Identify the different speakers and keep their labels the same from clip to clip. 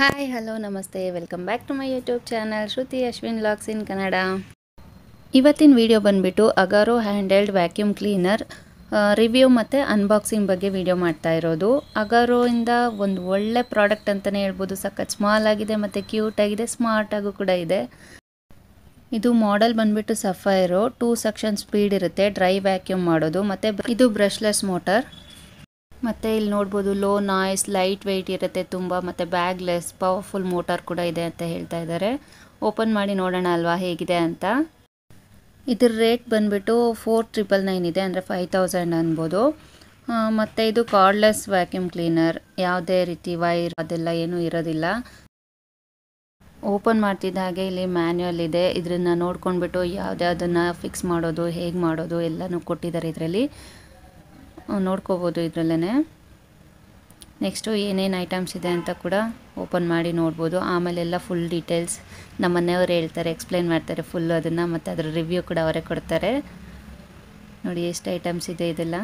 Speaker 1: Hi hello ನಮಸ್ತೆ welcome back to my YouTube channel Shruti Ashwin vlogs in Kannada. ಇವತ್ತಿನ video ಬಂದುಬಿಟ್ಟು Agaro handheld vacuum cleaner review ಮತ್ತು unboxing ಬಗ್ಗೆ video ಮಾಡ್ತಾ ಇರೋದು. ಅಗಾರೋಯಿಂದ ಒಂದು ಒಳ್ಳೆ ಪ್ರಾಡಕ್ಟ್ ಅಂತಲೇ ಹೇಳ್ಬೋದು. ಸಖತ್ ಸ್ಮಾಲ್ ಆಗಿದೆ ಮತ್ತು ಕ್ಯೂಟ್ ಆಗಿದೆ, ಸ್ಮಾರ್ಟ್ ಆಗು ಕೂಡ ಇದೆ. ಇದು ಮಾಡೆಲ್ ಬಂದುಬಿಟ್ಟು ಸಫೈರೋ. 2 ಸೆಕ್ಷನ್ ಸ್ಪೀಡ್ ಇರುತ್ತೆ ಡ್ರೈ ವ್ಯಾಕ್ಯೂಮ್ ಮಾಡೋದು. ಮತ್ತು ಇದು ಬ್ರಷ್ಲೆಸ್ ಮೋಟರ್. ಮತ್ತು ಇಲ್ಲಿ ನೋಡ್ಬೋದು ಲೋ ನಾಯ್ಸ್, ಲೈಟ್ ವೆಯ್ಟ್ ಇರುತ್ತೆ ತುಂಬ, ಮತ್ತು ಬ್ಯಾಗ್ಲೆಸ್ ಪವರ್ಫುಲ್ ಮೋಟಾರ್ ಕೂಡ ಇದೆ ಅಂತ ಹೇಳ್ತಾ ಇದ್ದಾರೆ. ಓಪನ್ ಮಾಡಿ ನೋಡೋಣ ಅಲ್ವಾ ಹೇಗಿದೆ ಅಂತ. ಇದ್ರ ರೇಟ್ ಬಂದುಬಿಟ್ಟು 4999 ಇದೆ, ಅಂದರೆ 5000 ಅನ್ಬೋದು. ಮತ್ತು ಇದು ಕಾರ್ಡ್ಲೆಸ್ ವ್ಯಾಕ್ಯೂಮ್ ಕ್ಲೀನರ್, ಯಾವುದೇ ರೀತಿ ವೈರ್ ಅದೆಲ್ಲ ಏನೂ ಇರೋದಿಲ್ಲ. ಓಪನ್ ಮಾಡ್ತಿದ್ದ ಹಾಗೆ ಇಲ್ಲಿ ಮ್ಯಾನ್ಯುವಲ್ ಇದೆ. ಇದನ್ನು ನೋಡ್ಕೊಂಡ್ಬಿಟ್ಟು ಯಾವುದನ್ನು ಫಿಕ್ಸ್ ಮಾಡೋದು, ಹೇಗೆ ಮಾಡೋದು ಎಲ್ಲನೂ ಕೊಟ್ಟಿದ್ದಾರೆ ಇದರಲ್ಲಿ, ನೋಡ್ಕೋಬೋದು ಇದರಲ್ಲೇ. ನೆಕ್ಸ್ಟು ಏನೇನು ಐಟಮ್ಸ್ ಇದೆ ಅಂತ ಕೂಡ ಓಪನ್ ಮಾಡಿ ನೋಡ್ಬೋದು. ಆಮೇಲೆಲ್ಲ ಫುಲ್ ಡೀಟೇಲ್ಸ್ ನಮ್ಮ ಮನೆಯವರು ಹೇಳ್ತಾರೆ, ಎಕ್ಸ್ಪ್ಲೈನ್ ಮಾಡ್ತಾರೆ ಫುಲ್ಲು ಅದನ್ನು, ಮತ್ತು ಅದರ ರಿವ್ಯೂ ಕೂಡ ಅವರೇ ಕೊಡ್ತಾರೆ. ನೋಡಿ ಎಷ್ಟು ಐಟಮ್ಸ್ ಇದೆ ಇದೆಲ್ಲ.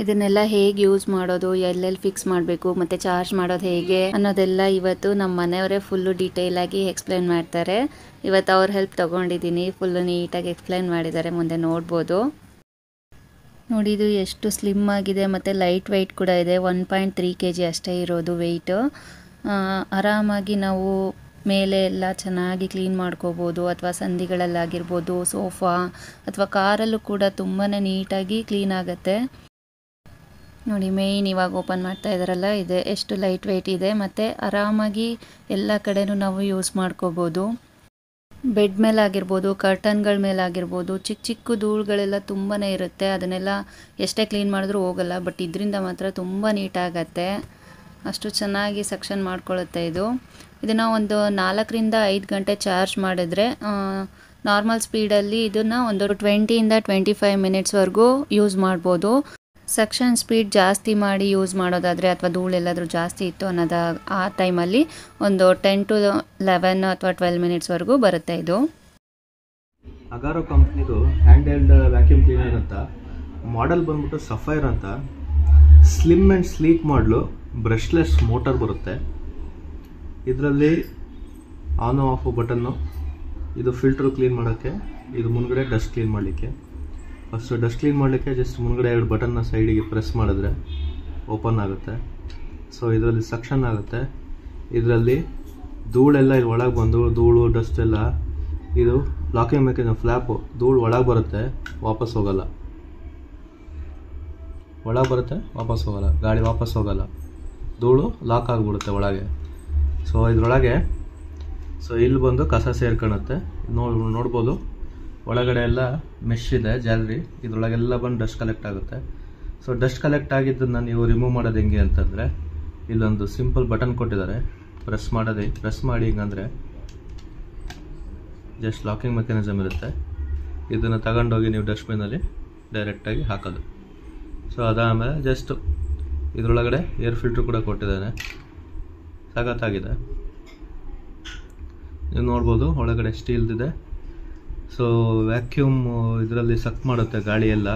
Speaker 1: ಇದನ್ನೆಲ್ಲ ಹೇಗೆ ಯೂಸ್ ಮಾಡೋದು, ಎಲ್ಲೆಲ್ಲಿ ಫಿಕ್ಸ್ ಮಾಡಬೇಕು, ಮತ್ತು ಚಾರ್ಜ್ ಮಾಡೋದು ಹೇಗೆ ಅನ್ನೋದೆಲ್ಲ ಇವತ್ತು ನಮ್ಮ ಮನೆಯವರೇ ಫುಲ್ಲು ಡೀಟೇಲಾಗಿ ಎಕ್ಸ್ಪ್ಲೈನ್ ಮಾಡ್ತಾರೆ. ಇವತ್ತು ಅವ್ರ ಹೆಲ್ಪ್ ತೊಗೊಂಡಿದ್ದೀನಿ, ಫುಲ್ಲು ನೀಟಾಗಿ ಎಕ್ಸ್ಪ್ಲೈನ್ ಮಾಡಿದ್ದಾರೆ, ಮುಂದೆ ನೋಡ್ಬೋದು. ನೋಡಿ ಇದು ಎಷ್ಟು ಸ್ಲಿಮ್ ಆಗಿದೆ ಮತ್ತು ಲೈಟ್ ವೆಯ್ಟ್ ಕೂಡ ಇದೆ. 1.3 kg ಅಷ್ಟೇ ಇರೋದು ವೆಯ್ಟು. ಆರಾಮಾಗಿ ನಾವು ಮೇಲೆ ಎಲ್ಲ ಚೆನ್ನಾಗಿ ಕ್ಲೀನ್ ಮಾಡ್ಕೋಬೋದು, ಅಥವಾ ಸಂದಿಗಳಲ್ಲಾಗಿರ್ಬೋದು, ಸೋಫಾ ಅಥವಾ ಕಾರಲ್ಲೂ ಕೂಡ ತುಂಬಾ ನೀಟಾಗಿ ಕ್ಲೀನ್ ಆಗುತ್ತೆ. ನೋಡಿ ಮೇಯ್ನ್ ಇವಾಗ ಓಪನ್ ಮಾಡ್ತಾ ಇದ್ದಾರಲ್ಲ, ಇದೆ ಎಷ್ಟು ಲೈಟ್ ವೆಯ್ಟ್ ಇದೆ, ಮತ್ತು ಆರಾಮಾಗಿ ಎಲ್ಲ ಕಡೆನೂ ನಾವು ಯೂಸ್ ಮಾಡ್ಕೋಬೋದು. ಬೆಡ್ ಮೇಲಾಗಿರ್ಬೋದು, ಕರ್ಟನ್ಗಳ ಮೇಲಾಗಿರ್ಬೋದು, ಚಿಕ್ಕ ಚಿಕ್ಕ ಧೂಳುಗಳೆಲ್ಲ ತುಂಬಾ ಇರುತ್ತೆ. ಅದನ್ನೆಲ್ಲ ಎಷ್ಟೇ ಕ್ಲೀನ್ ಮಾಡಿದ್ರೂ ಹೋಗಲ್ಲ, ಬಟ್ ಇದರಿಂದ ಮಾತ್ರ ತುಂಬ ನೀಟಾಗತ್ತೆ. ಅಷ್ಟು ಚೆನ್ನಾಗಿ ಸೆಕ್ಷನ್ ಮಾಡ್ಕೊಳ್ಳುತ್ತೆ ಇದು. ಇದನ್ನು ಒಂದು 4 ರಿಂದ 5 ಗಂಟೆ ಚಾರ್ಜ್ ಮಾಡಿದ್ರೆ ನಾರ್ಮಲ್ ಸ್ಪೀಡಲ್ಲಿ ಇದನ್ನು ಒಂದು 20 ರಿಂದ 25 ಮಿನಿಟ್ಸ್ವರೆಗೂ ಯೂಸ್ ಮಾಡ್ಬೋದು. ಸೆಕ್ಷನ್ ಸ್ಪೀಡ್ ಜಾಸ್ತಿ ಮಾಡಿ ಯೂಸ್ ಮಾಡೋದಾದರೆ, ಅಥವಾ ಧೂಳೆಲ್ಲಾದರೂ ಜಾಸ್ತಿ ಇತ್ತು ಅನ್ನೋದು ಆ ಟೈಮಲ್ಲಿ ಒಂದು 10 to 11 ಅಥವಾ 12 ಮಿನಿಟ್ಸ್ವರೆಗೂ ಬರುತ್ತೆ ಇದು.
Speaker 2: ಅಗಾರೋ ಕಂಪ್ನಿದು ಹ್ಯಾಂಡ್ ವ್ಯಾಕ್ಯೂಮ್ ಕ್ಲೀನರ್ ಅಂತ ಮಾಡೆಲ್ ಬಂದ್ಬಿಟ್ಟು ಸಫೈರ್ ಅಂತ. ಸ್ಲಿಮ್ ಆ್ಯಂಡ್ ಸ್ಲೀಕ್ ಮಾಡಲು ಬ್ರಷ್ಲೆಸ್ ಮೋಟರ್ ಬರುತ್ತೆ. ಇದರಲ್ಲಿ ಆನ್ ಆಫ್ ಬಟನ್ನು, ಇದು ಫಿಲ್ಟ್ರು ಕ್ಲೀನ್ ಮಾಡೋಕ್ಕೆ, ಇದು ಮುಂದ್ಗಡೆ ಡಸ್ಟ್ ಕ್ಲೀನ್ ಮಾಡಲಿಕ್ಕೆ. ಫಸ್ಟು ಡಸ್ಟ್ ಕ್ಲೀನ್ ಮಾಡಲಿಕ್ಕೆ ಜಸ್ಟ್ ಮುಂದ್ಗಡೆ 2 ಬಟನ್ನ ಸೈಡಿಗೆ ಪ್ರೆಸ್ ಮಾಡಿದ್ರೆ ಓಪನ್ ಆಗುತ್ತೆ. ಸೊ ಇದರಲ್ಲಿ ಸಕ್ಷನ್ ಆಗುತ್ತೆ. ಇದರಲ್ಲಿ ಧೂಳೆಲ್ಲ ಇಲ್ಲಿ ಒಳಗೆ ಬಂದು, ಧೂಳು ಡಸ್ಟ್ ಎಲ್ಲ ಇದು ಲಾಕಿಂಗ್ ಮೆಕ್ಯಾನಿಸಮ್ ಫ್ಲ್ಯಾಪು, ಧೂಳು ಒಳಗೆ ಬರುತ್ತೆ, ವಾಪಸ್ ಹೋಗಲ್ಲ. ಒಳಗೆ ಬರುತ್ತೆ, ವಾಪಸ್ ಹೋಗಲ್ಲ, ಗಾಳಿ ವಾಪಸ್ ಹೋಗಲ್ಲ, ಧೂಳು ಲಾಕ್ ಆಗಿಬಿಡುತ್ತೆ ಒಳಗೆ. ಸೊ ಇದರೊಳಗೆ ಇಲ್ಲಿ ಬಂದು ಕಸ ಸೇರ್ಕೊಳ್ಳುತ್ತೆ. ನೋಡ್ಬೋದು ಒಳಗಡೆ ಎಲ್ಲ ಮೆಶ್ ಇದೆ, ಜಾಲರಿ, ಇದರೊಳಗೆಲ್ಲ ಬಂದು ಡಸ್ಟ್ ಕಲೆಕ್ಟ್ ಆಗುತ್ತೆ. ಸೊ ಡಸ್ಟ್ ಕಲೆಕ್ಟ್ ಆಗಿದ್ದನ್ನು ನೀವು ರಿಮೂವ್ ಮಾಡೋದು ಹೆಂಗೆ ಅಂತಂದರೆ, ಇಲ್ಲೊಂದು ಸಿಂಪಲ್ ಬಟನ್ ಕೊಟ್ಟಿದ್ದಾರೆ, ಪ್ರೆಸ್ ಮಾಡಿ ಹಿಂಗಂದರೆ ಜಸ್ಟ್ ಲಾಕಿಂಗ್ ಮೆಕ್ಯಾನಿಸಮ್ ಇರುತ್ತೆ. ಇದನ್ನು ತಗೊಂಡೋಗಿ ನೀವು ಡಸ್ಟ್ಬಿನಲ್ಲಿ ಡೈರೆಕ್ಟಾಗಿ ಹಾಕೋದು. ಸೊ ಅದಾದಮೇಲೆ ಜಸ್ಟ್ ಇದರೊಳಗಡೆ ಏರ್ ಫಿಲ್ಟ್ರ್ ಕೂಡ ಕೊಟ್ಟಿದ್ದಾನೆ, ಸಖತ್ತಾಗಿದೆ. ನೀವು ನೋಡ್ಬೋದು ಒಳಗಡೆ ಸ್ಟೀಲ್ದಿದೆ. ಸೊ ವ್ಯಾಕ್ಯೂಮ್ ಇದರಲ್ಲಿ ಸಕ್ ಮಾಡುತ್ತೆ ಗಾಳಿ ಎಲ್ಲ.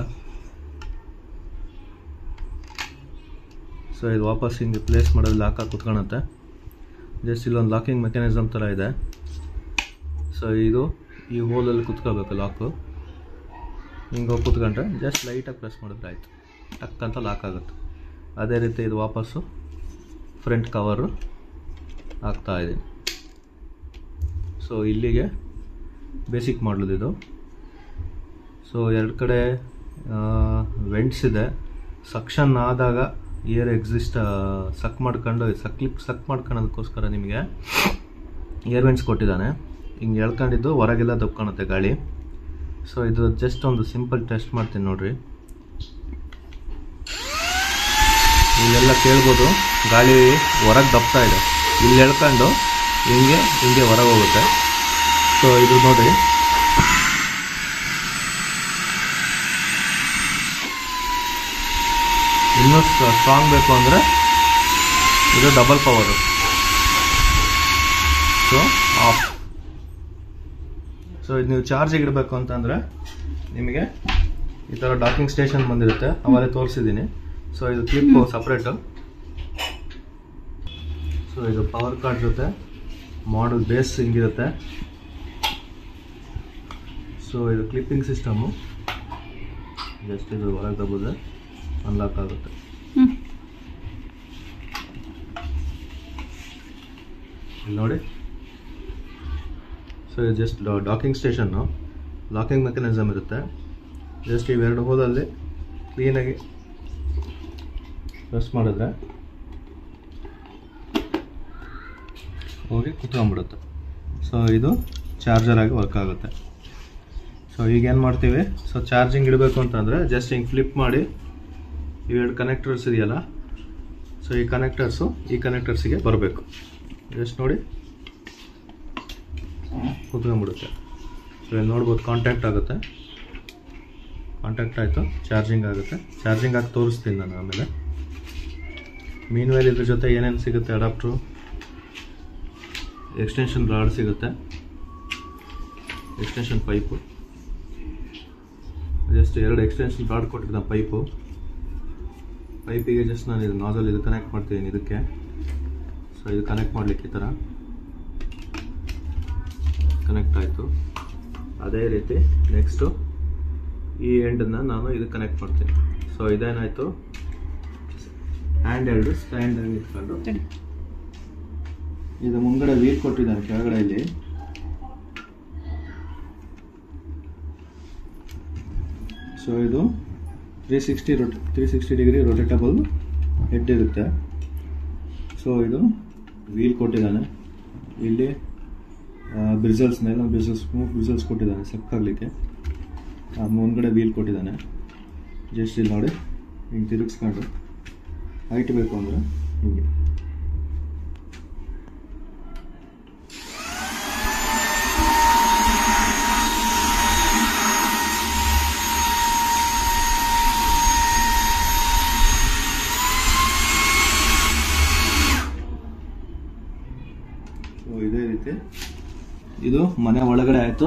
Speaker 2: ಸೊ ಇದು ವಾಪಸ್ ಹಿಂಗೆ ಪ್ಲೇಸ್ ಮಾಡೋದು, ಲಾಕಾಗಿ ಕುತ್ಕೊಳುತ್ತೆ. ಜಸ್ಟ್ ಇಲ್ಲೊಂದು ಲಾಕಿಂಗ್ ಮೆಕ್ಯಾನಿಸಮ್ ಥರ ಇದೆ. ಸೊ ಇದು ಈ ಹೋಲಲ್ಲಿ ಕುತ್ಕೋಬೇಕು ಲಾಕು. ಹಿಂಗೆ ಹೋಗಿ ಕುತ್ಕೊಂಡ್ರೆ ಜಸ್ಟ್ ಲೈಟಾಗಿ ಪ್ರೆಸ್ ಮಾಡಿದ್ರೆ ಆಯಿತು, ಟಕ್ಕಂತ ಲಾಕ್ ಆಗುತ್ತೆ. ಅದೇ ರೀತಿ ಇದು ವಾಪಸ್ಸು ಫ್ರಂಟ್ ಕವರು ಹಾಕ್ತಾಯಿದ್ದೀನಿ. ಸೊ ಇಲ್ಲಿಗೆ ಬೇಸಿಕ್ ಮಾಡಲದು ಇದು. ಸೊ 2 ಕಡೆ ವೆಂಟ್ಸ್ ಇದೆ. ಸಕ್ಷನ್ ಆದಾಗ ಏರ್ ಎಕ್ಸಿಸ್ಟ್ ಸಕ್ ಮಾಡ್ಕೊಳ್ಳೋದಕ್ಕೋಸ್ಕರ ನಿಮಗೆ ಏರ್ ವೆಂಟ್ಸ್ ಕೊಟ್ಟಿದ್ದಾನೆ. ಹಿಂಗೆ ಎಳ್ಕೊಂಡಿದ್ದು ಹೊರಗೆಲ್ಲ ದಬ್ಕೊಳುತ್ತೆ ಗಾಳಿ. ಸೊ ಇದು ಜಸ್ಟ್ ಒಂದು ಸಿಂಪಲ್ ಟೆಸ್ಟ್ ಮಾಡ್ತೀನಿ ನೋಡ್ರಿ. ಇಲ್ಲೆಲ್ಲ ಕೇಳ್ಬೋದು ಗಾಳಿ ಹೊರಗೆ ದಬ್ತಾ ಇದೆ, ಇಲ್ಲಿ ಎಳ್ಕೊಂಡು ಹಿಂಗೆ ಹೊರಗೆ ಹೋಗುತ್ತೆ. ಸೊ ಇದು ನೋಡಿ, ಇನ್ನೂ ಸ್ಟ್ರಾಂಗ್ ಬೇಕು ಅಂದರೆ ಇದು double power. So of. So ಇದು ನೀವು ಚಾರ್ಜಿಗೆ ಇಡಬೇಕು ಅಂತಂದರೆ ನಿಮಗೆ ಈ ಥರ ಡಾಕಿಂಗ್ ಸ್ಟೇಷನ್ ಬಂದಿರುತ್ತೆ, ಅವರೇ ತೋರಿಸಿದ್ದೀನಿ. ಸೊ ಇದು ಕ್ಲಿಪ್ ಸಪ್ರೇಟು. ಸೊ ಇದು ಪವರ್ ಕಾರ್ಡ್ ಜೊತೆ ಮಾಡಲ್ ಬೇಸ್ ಹಿಂಗಿರುತ್ತೆ. ಸೊ ಇದು ಕ್ಲಿಪ್ಪಿಂಗ್ ಸಿಸ್ಟಮು, ಜಸ್ಟ್ ಇದು ಹೊರಗೆ ತಗೋದ್ರೆ ಅನ್ಲಾಕ್ ಆಗುತ್ತೆ. ಇಲ್ಲಿ ನೋಡಿ. ಸೊ ಇದು just docking station, locking mechanism ಇರುತ್ತೆ. ಜಸ್ಟ್ ಇವೆರಡು ಹೋದಲ್ಲಿ ಕ್ಲೀನಾಗಿ ಪ್ರೆಸ್ ಮಾಡಿದ್ರೆ ಹೋಗಿ ಕುತ್ಕೊಂಡ್ಬಿಡುತ್ತೆ. ಸೊ ಇದು ಚಾರ್ಜರಾಗಿ ವರ್ಕ್ ಆಗುತ್ತೆ. ಸೊ ಈಗೇನು ಮಾಡ್ತೀವಿ, ಸೊ ಚಾರ್ಜಿಂಗ್ ಇಡಬೇಕು ಅಂತಂದರೆ ಜಸ್ಟ್ ಹಿಂಗೆ ಫ್ಲಿಪ್ ಮಾಡಿ ಇವೆರಡು ಕನೆಕ್ಟರ್ಸ್ ಇದೆಯಲ್ಲ, ಸೊ ಈ ಕನೆಕ್ಟರ್ಸಿಗೆ ಬರಬೇಕು. ಜಸ್ಟ್ ನೋಡಿ ಕುತ್ಕೊಂಡ್ಬಿಡುತ್ತೆ. ಸೊ ಇಲ್ಲಿ ನೋಡ್ಬೋದು ಕಾಂಟ್ಯಾಕ್ಟ್ ಆಗುತ್ತೆ. ಕಾಂಟ್ಯಾಕ್ಟ್ ಆಯಿತು, ಚಾರ್ಜಿಂಗ್ ಆಗುತ್ತೆ. ಚಾರ್ಜಿಂಗ್ ಆಗಿ ತೋರಿಸ್ತೀನಿ ನಾನು ಆಮೇಲೆ. ಮೀನ್ ವೇಲ್ ಇದ್ರ ಜೊತೆ ಏನೇನು ಸಿಗುತ್ತೆ, ಅಡಾಪ್ಟ್ರು, ಎಕ್ಸ್ಟೆನ್ಷನ್ ರಾಡ್ ಸಿಗುತ್ತೆ, extension pipe. Just 2 extension rod ಕೊಟ್ಟಿದ್ದ ಪೈಪಿಗೆ ಜಸ್ಟ್ ನಾನು ಇದು ನಾಜಲ್ ಇದು ಕನೆಕ್ಟ್ ಮಾಡ್ತಿದ್ದೀನಿ ಇದಕ್ಕೆ. ಸೊ ಇದು ಕನೆಕ್ಟ್ ಮಾಡಲಿಕ್ಕೆ ಈ ಥರ ಕನೆಕ್ಟ್ ಆಯಿತು. ಅದೇ ರೀತಿ ನೆಕ್ಸ್ಟು ಈ ಎಂಡನ್ನು ನಾನು ಇದು ಕನೆಕ್ಟ್ ಮಾಡ್ತೀನಿ. ಸೊ ಇದೇನಾಯಿತು, ಹ್ಯಾಂಡ್ ಎರಡು ಸ್ಟ್ಯಾಂಡ್ ಇಟ್ಕೊಂಡು ಇದು ಮುಂಗಡೆ ವೀಲ್ ಕೊಟ್ಟಿದ್ದಾನೆ ಕೆಳಗಡೆ ಇಲ್ಲಿ. ಸೊ ಇದು 360 ಡಿಗ್ರಿ ರೊಟೇಟಬಲ್ ಹೆಡ್ ಇರುತ್ತೆ. ಸೊ ಇದು ವೀಲ್ ಕೊಟ್ಟಿದ್ದಾನೆ ಇಲ್ಲಿ, ಸ್ಮೂತ್ ಬ್ರಿಸಲ್ಸ್ ಕೊಟ್ಟಿದ್ದಾನೆ ಸಕ್ಕಾಗಲಿಕ್ಕೆ. ಮುಂದ್ಗಡೆ ವೀಲ್ ಕೊಟ್ಟಿದ್ದಾನೆ. ಜಸ್ಟ್ ಇಲ್ಲಿ ನೋಡಿ ಹಿಂಗೆ ತಿರುಗಿಸ್ಕೊಂಡು ಹೈಟ್ ಬೇಕು ಅಂದರೆ ಹೀಗೆ. ಇದೇ ರೀತಿ ಇದು ಮನೆ ಒಳಗಡೆ ಆಯಿತು.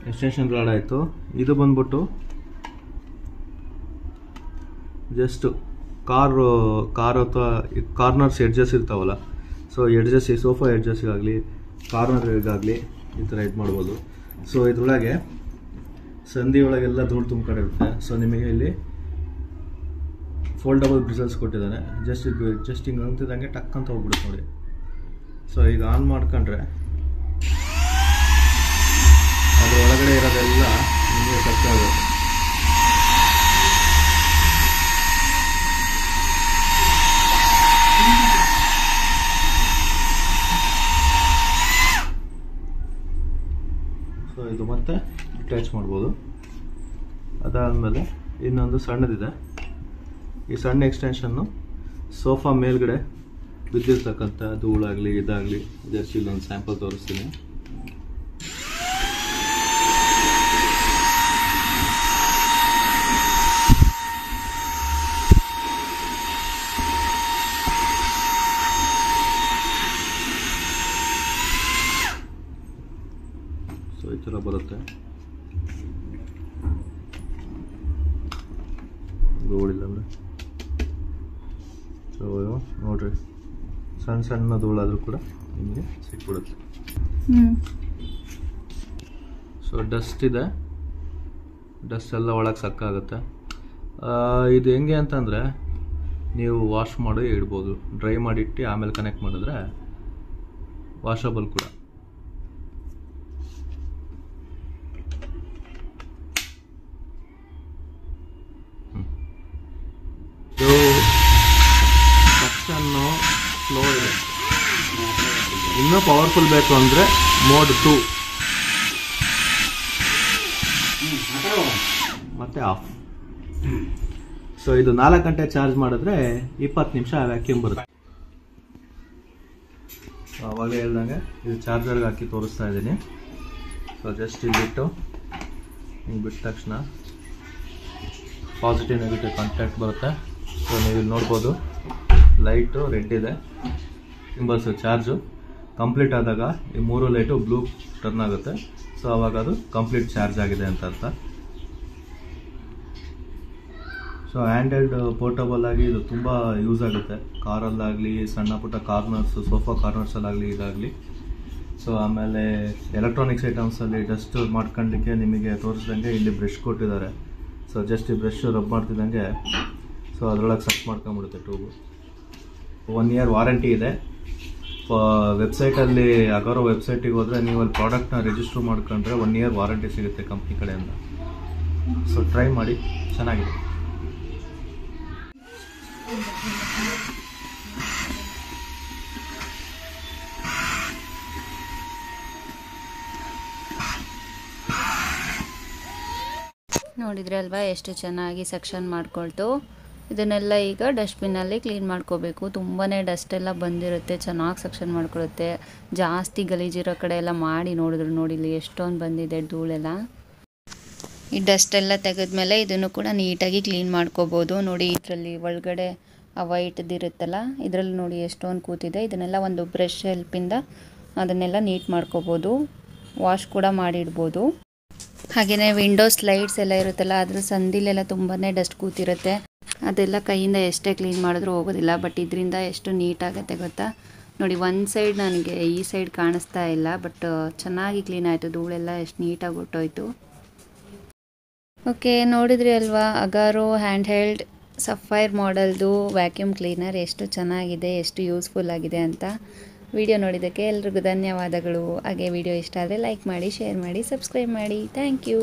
Speaker 2: ಎಕ್ಸ್ಟೆನ್ಷನ್ ರಾಡ್ ಆಯಿತು. ಇದು ಬಂದ್ಬಿಟ್ಟು ಜಸ್ಟ್ ಕಾರ್ ಅಥವಾ ಕಾರ್ನರ್ಸ್ ಎಡ್ಜಸ್ ಇರ್ತಾವಲ್ಲ, ಸೊ ಎಡ್ಜಸ್ ಸೋಫಾ ಎಡ್ಜಸ್ಗಾಗಲಿ ಕಾರ್ನರ್ಗಾಗಲಿ ಈ ಥರ ಇದು ಮಾಡ್ಬೋದು. ಸೊ ಇದ್ರೊಳಗೆ ಸಂಧಿ ಒಳಗೆಲ್ಲ ಧೂಳು ತುಂಬಿಕೊಂಡಿರುತ್ತೆ. ಸೊ ನಿಮಗೆ ಇಲ್ಲಿ ಫೋಲ್ಡಬಲ್ ಬ್ರಿಸಲ್ಸ್ ಕೊಟ್ಟಿದ್ದಾನೆ. ಜಸ್ಟ್ ಹಿಂಗೆ ಅಂತಿದ್ದಂಗೆ ಟಕ್ ಅಂತ ಹೋಗ್ಬಿಡುತ್ತೆ ನೋಡಿ. ಸೊ ಈಗ ಆನ್ ಮಾಡ್ಕೊಂಡ್ರೆ ಅದ್ರ ಒಳಗಡೆ ಇರೋದೆಲ್ಲ ನಿಮಗೆ ಕಟ್ಟಾಗುತ್ತೆ. ಸೊ ಇದು ಮತ್ತೆ ಅಟ್ಯಾಚ್ ಮಾಡ್ಬೋದು. ಅದಾದಮೇಲೆ ಇನ್ನೊಂದು ಸಣ್ಣದಿದೆ. ಈ ಸಣ್ಣ ಎಕ್ಸ್ಟೆನ್ಷನ್ನು ಸೋಫಾ ಮೇಲ್ಗಡೆ ಬಿದ್ದಿರ್ತಕ್ಕಂಥ ಧೂಳಾಗಲಿ ಇದಾಗಲಿ ಜಸ್ಟ್ ಇಲ್ಲೊಂದು ಸ್ಯಾಂಪಲ್ ತೋರಿಸ್ತೀನಿ. ಸೊ ಈ ಥರ ಬರುತ್ತೆ. ಧೂಳಿಲ್ಲ ಅಂದರೆ ಸೊ ನೋಡ್ರಿ, ಸಣ್ಣ ಧೂಳಾದರೂ ಕೂಡ ನಿಮಗೆ ಸಿಕ್ಬಿಡುತ್ತೆ. ಸೊ ಡಸ್ಟ್ ಇದೆ, ಡಸ್ಟ್ ಎಲ್ಲ ಒಳಗೆ ಸಕ್ಕಾಗುತ್ತೆ. ಇದು ಹೆಂಗೆ ಅಂತಂದರೆ ನೀವು ವಾಶ್ ಮಾಡಿ ಇಡ್ಬೋದು, ಡ್ರೈ ಮಾಡಿಟ್ಟು ಆಮೇಲೆ ಕನೆಕ್ಟ್ ಮಾಡಿದ್ರೆ ವಾಷಬಲ್ ಕೂಡ. ಸೆಕ್ಷನ್ನು ಸ್ಲೋ ಇದೆ. ಇನ್ನೂ ಪವರ್ಫುಲ್ ಬೇಕು ಅಂದರೆ ಮೋಡ್ 2 ಮತ್ತೆ ಆಫ್. ಸೊ ಇದು 4 ಗಂಟೆ ಚಾರ್ಜ್ ಮಾಡಿದ್ರೆ 20 ನಿಮಿಷ ವ್ಯಾಕ್ಯೂಮ್ ಬರುತ್ತೆ. ಅವಾಗ ಹೇಳ್ದಂಗೆ ಇದು ಚಾರ್ಜರ್ಗೆ ಹಾಕಿ ತೋರಿಸ್ತಾ ಇದ್ದೀನಿ. ಸೊ ಜಸ್ಟ್ ಇಲ್ಲಿ ಬಿಟ್ಟು ಹಿಂಗೆ ಬಿಟ್ಟ ತಕ್ಷಣ ಪಾಸಿಟಿವ್ ನೆಗೆಟಿವ್ ಕಾಂಟ್ಯಾಕ್ಟ್ ಬರುತ್ತೆ. ಸೊ ನೀವು ಇಲ್ಲಿ ನೋಡ್ಬೋದು ಲೈಟು ರೆಡ್ ಇದೆ ಸಿಂಬಲ್ಸ್. ಚಾರ್ಜು ಕಂಪ್ಲೀಟ್ ಆದಾಗ ಈ 3 ಲೈಟು ಬ್ಲೂ ಟರ್ನ್ ಆಗುತ್ತೆ. ಸೊ ಅವಾಗ ಅದು ಕಂಪ್ಲೀಟ್ ಚಾರ್ಜ್ ಆಗಿದೆ ಅಂತ ಅರ್ಥ. ಸೊ ಹ್ಯಾಂಡ್ ಹೆಲ್ಡ್ ಪೋರ್ಟಬಲ್ ಆಗಿ ಇದು ತುಂಬ ಯೂಸ್ ಆಗುತ್ತೆ, ಕಾರಲ್ಲಾಗಲಿ, ಸಣ್ಣ ಪುಟ್ಟ ಕಾರ್ನರ್ಸ್, ಸೋಫಾ ಕಾರ್ನರ್ಸಲ್ಲಾಗಲಿ ಇದಾಗಲಿ. ಸೊ ಆಮೇಲೆ ಎಲೆಕ್ಟ್ರಾನಿಕ್ಸ್ ಐಟಮ್ಸಲ್ಲಿ ಡಸ್ಟ್ ಮಾಡ್ಕೊಳ್ಳಿಕ್ಕೆ ನಿಮಗೆ ತೋರಿಸ್ದಂಗೆ ಇಲ್ಲಿ ಬ್ರಷ್ ಕೊಟ್ಟಿದ್ದಾರೆ. ಸೊ ಜಸ್ಟ್ ಈ ಬ್ರಷ್ ರಬ್ ಮಾಡ್ತಿದ್ದಂಗೆ ಸೊ ಅದರೊಳಗೆ ಸಕ್ ಮಾಡ್ಕೊಂಬಿಡುತ್ತೆ ಟ್ಯೂಬು. 1 ಇಯರ್ ವಾರಂಟಿ ಇದೆ. ವೆಬ್ಸೈಟಲ್ಲಿ ಅಗಾರೋ ವೆಬ್ಸೈಟಿಗೆ ಹೋದರೆ ನೀವು ಅಲ್ಲಿ ಪ್ರಾಡಕ್ಟ್ನ ರಿಜಿಸ್ಟರ್ ಮಾಡ್ಕೊಂಡ್ರೆ 1 ಇಯರ್ ವಾರಂಟಿ ಸಿಗುತ್ತೆ ಕಂಪ್ನಿ ಕಡೆಯಿಂದ. ಸೊ ಟ್ರೈ ಮಾಡಿ, ಚೆನ್ನಾಗಿದೆ.
Speaker 1: ನೋಡಿದ್ರೆ ಅಲ್ವಾ ಎಷ್ಟು ಚೆನ್ನಾಗಿ ಸೆಕ್ಷನ್ ಮಾಡ್ಕೊಳ್ತು. ಇದನ್ನೆಲ್ಲ ಈಗ ಡಸ್ಟ್ಬಿನ್ನಲ್ಲಿ ಕ್ಲೀನ್ ಮಾಡ್ಕೋಬೇಕು. ತುಂಬಾ ಡಸ್ಟ್ ಎಲ್ಲ ಬಂದಿರುತ್ತೆ, ಚೆನ್ನಾಗಿ ಸೆಕ್ಷನ್ ಮಾಡ್ಕೊಳುತ್ತೆ. ಜಾಸ್ತಿ ಗಲೀಜಿರೋ ಕಡೆ ಎಲ್ಲ ಮಾಡಿ ನೋಡಿದ್ರು ನೋಡಿ ಇಲ್ಲಿ ಎಷ್ಟೊಂದು ಬಂದಿದೆ ಧೂಳೆಲ್ಲ. ಈ ಡಸ್ಟ್ ಎಲ್ಲ ತೆಗೆದ್ಮೇಲೆ ಇದನ್ನು ಕೂಡ ನೀಟಾಗಿ ಕ್ಲೀನ್ ಮಾಡ್ಕೋಬೋದು. ನೋಡಿ ಇದರಲ್ಲಿ ಒಳಗಡೆ ಆ ವೈಟ್ದಿರುತ್ತಲ್ಲ, ಇದರಲ್ಲಿ ನೋಡಿ ಎಷ್ಟೊಂದು ಕೂತಿದೆ. ಇದನ್ನೆಲ್ಲ ಒಂದು ಬ್ರಷ್ ಹೆಲ್ಪಿಂದ ಅದನ್ನೆಲ್ಲ ನೀಟ್ ಮಾಡ್ಕೋಬೋದು, ವಾಶ್ ಕೂಡ ಮಾಡಿಡ್ಬೋದು. ಹಾಗೆಯೇ ವಿಂಡೋಸ್ ಲೈಟ್ಸ್ ಎಲ್ಲ ಇರುತ್ತಲ್ಲ, ಅದ್ರ ಸಂದಿಲೆಲ್ಲ ತುಂಬಾ ಡಸ್ಟ್ ಕೂತಿರುತ್ತೆ. ಅದೆಲ್ಲ ಕೈಯಿಂದ ಎಷ್ಟೇ ಕ್ಲೀನ್ ಮಾಡಿದ್ರೂ ಹೋಗೋದಿಲ್ಲ. ಬಟ್ ಇದರಿಂದ ಎಷ್ಟು ನೀಟಾಗುತ್ತೆ ಗೊತ್ತಾ. ನೋಡಿ ಒಂದು ಸೈಡ್ ನನಗೆ ಈ ಸೈಡ್ ಕಾಣಿಸ್ತಾ ಇಲ್ಲ, ಬಟ್ ಚೆನ್ನಾಗಿ ಕ್ಲೀನ್ ಆಯಿತು. ಧೂಳೆಲ್ಲ ಎಷ್ಟು ನೀಟಾಗಿ ಹೊಟ್ಟೋಯ್ತು. ಓಕೆ, ನೋಡಿದ್ರಿ ಅಲ್ವಾ ಅಗಾರೋ ಹ್ಯಾಂಡ್ ಹೆಲ್ಡ್ ಸಫೈರ್ ಮಾಡೆಲ್ದು ವ್ಯಾಕ್ಯೂಮ್ ಕ್ಲೀನರ್ ಎಷ್ಟು ಚೆನ್ನಾಗಿದೆ, ಎಷ್ಟು ಯೂಸ್ಫುಲ್ ಆಗಿದೆ ಅಂತ. ವಿಡಿಯೋ ನೋಡಿದ್ದಕ್ಕೆ ಎಲ್ರಿಗೂ ಧನ್ಯವಾದಗಳು. ಹಾಗೆ ವಿಡಿಯೋ ಇಷ್ಟ ಆದರೆ ಲೈಕ್ ಮಾಡಿ, ಶೇರ್ ಮಾಡಿ, ಸಬ್ಸ್ಕ್ರೈಬ್ ಮಾಡಿ. Thank you.